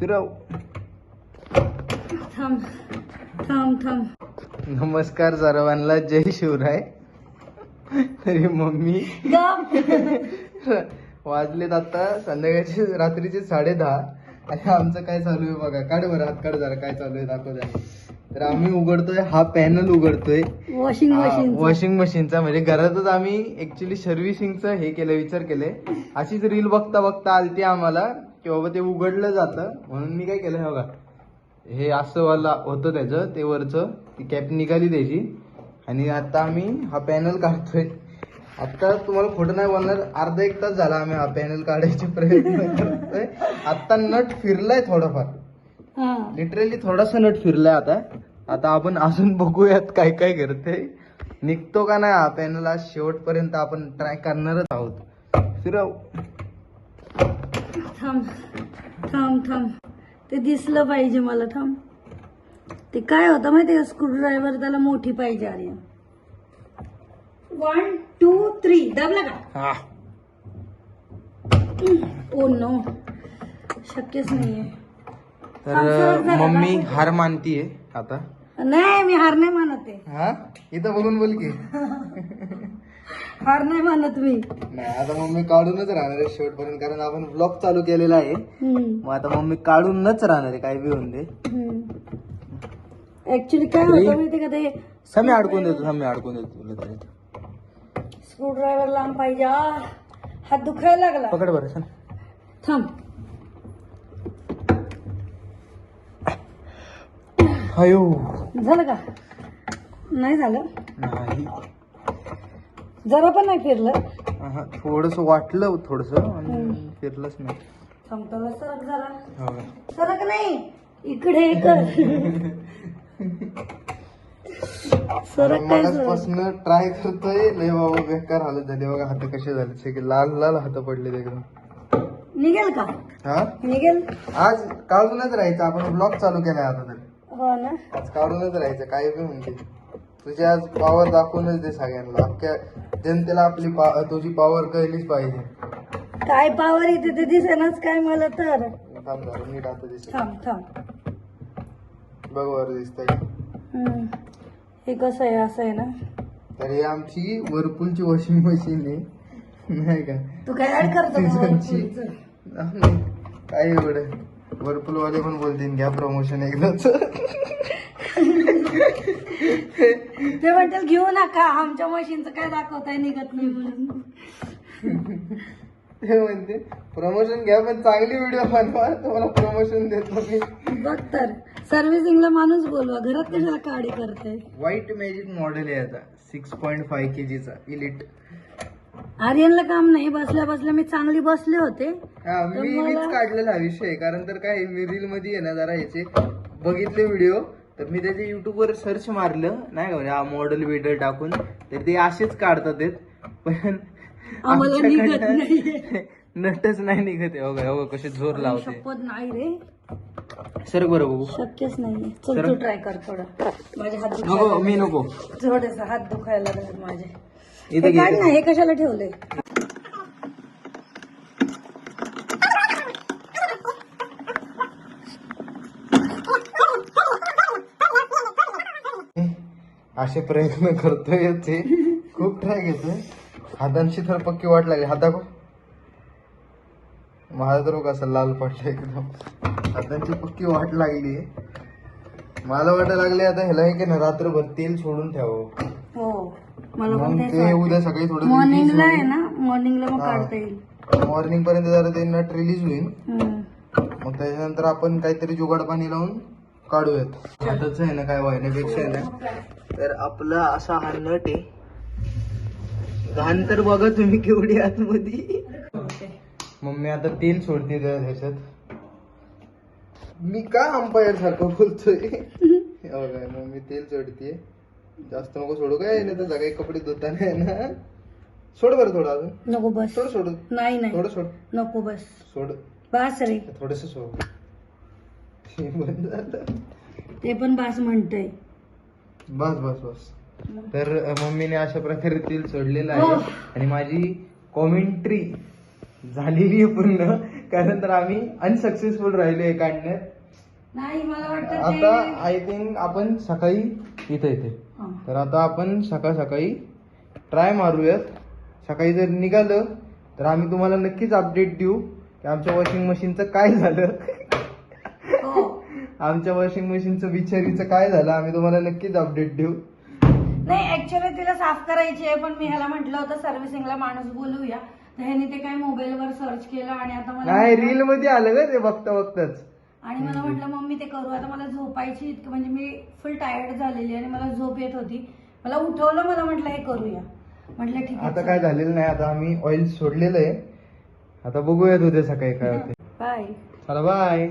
फिरव. थांब थांब थांब. नमस्कार सर्वांना, जय शिवराय. तरी मम्मी वाजलेत आता संध्याकाळचे रात्रीचे 10:30 आणि आमचं काय चालू आहे बघा. काढ बरं, हात काढ जरा, काय चालू आहे दाखव त्याने. तर आम्ही उघडतोय, हा पॅनल उघडतोय वॉशिंग मशीनचा. म्हणजे घरातच आम्ही ऍक्च्युली सर्व्हिसिंगचं हे केलं, विचार केले. अशीच रील बघता बघता आलती आम्हाला की बाबा ते उघडलं जातं, म्हणून मी काय केलं, हे बघा, हे असं वाला होतं त्याचं, ते वरचं ती कॅप निघाली त्याची. आणि आता आम्ही हा पॅनल काढतोय. आता तुम्हाला खोटं नाही बोलणार, अर्धा एक तास झाला आम्ही हा पॅनल काढायचे प्रयत्न करतोय. आता नट फिरलाय थोडाफार, लिटरली थोडासा नट फिरलाय. आता आपण अजून बघूयात काय काय करतंय, निघतो का नाही हा पॅनल. आज शेवटपर्यंत आपण ट्राय करणारच आहोत. फिरव. थांब थांब थांब. ते दिसलं पाहिजे मला. थांब. ते काय होतं माहिती का, स्क्रूड्रायव्हर त्याला मोठी पाहिजे. आर्यन 1 2 3 दाबला का? ओ नो, शक्यच नाहीये. तर मम्मी हार मानतीये आता. नाही, मी हार नाही मानत आहे. हा, इथं बघून बोल की. हार नाही मानत मी. नाही, आता मम्मी काढूनच राहणार आहे शेवटपर्यंत, कारण आपण ब्लॉग चालू केलेला आहे. मग आता मम्मी काढूनच राहणार आहे, काय बी होऊन दे. ऍक्च्युली काय होतं माहिती का, ते मी अडकून देतो तुला तरी. स्क्रूड्रायव्हर लांब पाहिजे. हात दुखायला लागला. पकड बरं, सांग. थांब. अयो, झालं का? नाही झालं. नाही, जरा पण नाही फिरलं. थोडस वाटलं, थोडस, आणि फिरलंच नाही. थांबतो, सरक जरा. हो. सरक नाही, इकडे कर. सरक काय मगाचपासून ट्राय करतोय, लय बाबा बेकार हालत झाली बघा. हात कसे झाले, सगळे लाल लाल हात पडले एकदम. निघेल का? हा, निघेल. आज काढूनच राहायचं, आपण ब्लॉग चालू केलाय आता तरी. हो ना, आज काढूनच राहायचं, काय बी म्हणते. तुझी आज पॉवर दाखवूनच दे सगळ्यांना, अख्ख्या जनतेला आपली तुझी पॉवर कळलीच पाहिजे. काय पॉवर येते ते दिसेनाच काय मला तर. थांब जरा, नीट आता दिसत. थांब थांब. बघ वर दिसतंय. हे कसं आहे, असं आहे ना. तर ही आमची वर्लपूलची वॉशिंग मशीन आहे, नाही का. तू काय ऍड करतो काय एवढं, वर्लपूल वाले पण बोलतील घ्या प्रमोशन एकदाच. ते म्हणतील घेऊ नका, आमच्या मशीनचं काय दाखवताय निघत नाही म्हणून. ते म्हणते प्रमोशन घ्या, पण चांगली व्हिडिओ बनवा, तुम्हाला प्रमोशन देतो मी. बघ तर, सर्व्हिसिंगला माणूस बोलवा, घरात कशाला काडी करते. व्हाईट मॅजिक मॉडेल आहे आता, 6.5 kg चा इलिट. आर्यनला काम नाही, बसल्या बसल्या मी चांगली बसले होते. मीच काढलेला हा विषय, कारण तर काय, मी रील मध्ये आहे ना जरा याचे बघितले व्हिडिओ, तर मी त्याचे युट्यूब वर सर्च मारलं, नाही का, म्हणजे हा मॉडेल बिडल टाकून, तर ते असेच काढतात. पण आम्हाला निघत नाही, नटच नाही निघत. हो कसे जोर लावते. शपथ नाही रे, सर बरं बघू. शक्यच नाही. चल तू ट्राय कर थोडं. माझे हात नको, मी नको. थोडेस हात दुखायला लागले माझे. इथे काढ ना, हे कशाला ठेवले. असे प्रयत्न करतोय, ते खूप ट्राय घेतोय. हातांची तर पक्की वाट लागली. हात दाखव. माझा तर कसं लाल पडलं एकदम. हातांची पक्की वाट लागली. मला वाटायला लागले आता ह्याला की ना रात्रभर तेल सोडून ठेवावं. हो, मला मग ते उद्या सकाळी थोडं मॉर्निंगला आहे ना, मॉर्निंगला मग काढता येईल. मॉर्निंग पर्यंत जरा ते नट रिलीज होईल. मग त्याच्यानंतर आपण काहीतरी जुगाड पाणी लावून काढूयात. हाताच आहे ना, काय व्हायण्यापेक्षा आहे ना, तर आपला असा हा नट आहे. घाण तर बघा तुम्ही केवढी आतमध्ये. मम्मी आता तेल सोडते ह्याच्यात. मी का अंपायर सारखं बोलतोय. मम्मी तेल सोडतीये. जास्त नको सोडू काय, नाही तर सगळे कपडे धुताना आहे ना. सोड बरं थोडं अजून. नको बस. थोडं सोड. नाही नाही, थोडं सोड. नको बस. सोड बास रे. थोडस सोड. बंद झालं. ते पण बास म्हणतय. बस बस बस. तर मम्मीने अशा प्रकारे तेल सोडलेलं आहे. आणि माझी कॉमेंट्री झालेली आहे पूर्ण, कारण तर आम्ही अनसक्सेसफुल राहिलो हे काढण्यात. नाही मला वाटतं आता ते आय थिंक आपण सकाळी इथे हा. तर आता आपण सकाळी ट्राय मारूयात. सकाळी जर निघालं तर आम्ही तुम्हाला नक्कीच अपडेट देऊ की आमच्या वॉशिंग मशीनचं काय झालं. हो. आमच्या वॉशिंग मशीनचं बिचारीचं काय झालं आम्ही तुम्हाला नक्कीच अपडेट देऊ. नाही ऍक्च्युअली तिला साफ करायची आहे, पण मी ह्याला म्हटलं होतं सर्व्हिसिंगला माणूस बोलूया, तर ह्याने ते काय मोबाईलवर सर्च केलं आणि आता मला नाही रील मध्ये आलं का ते बघताच. आणि मला म्हटलं मम्मी ते करू. आता मला झोपायची इतकं म्हणजे मी फुल टायर्ड झालेली आणि मला झोप येत होती. मला उठवलं, मला म्हटलं हे करूया. म्हटलं ठीक आहे आता काय झालेलं नाही. आता आम्ही ऑइल सोडलेलं आहे. आता बघूयात उद्या सकाळी काय होते. बाय. चला बाय.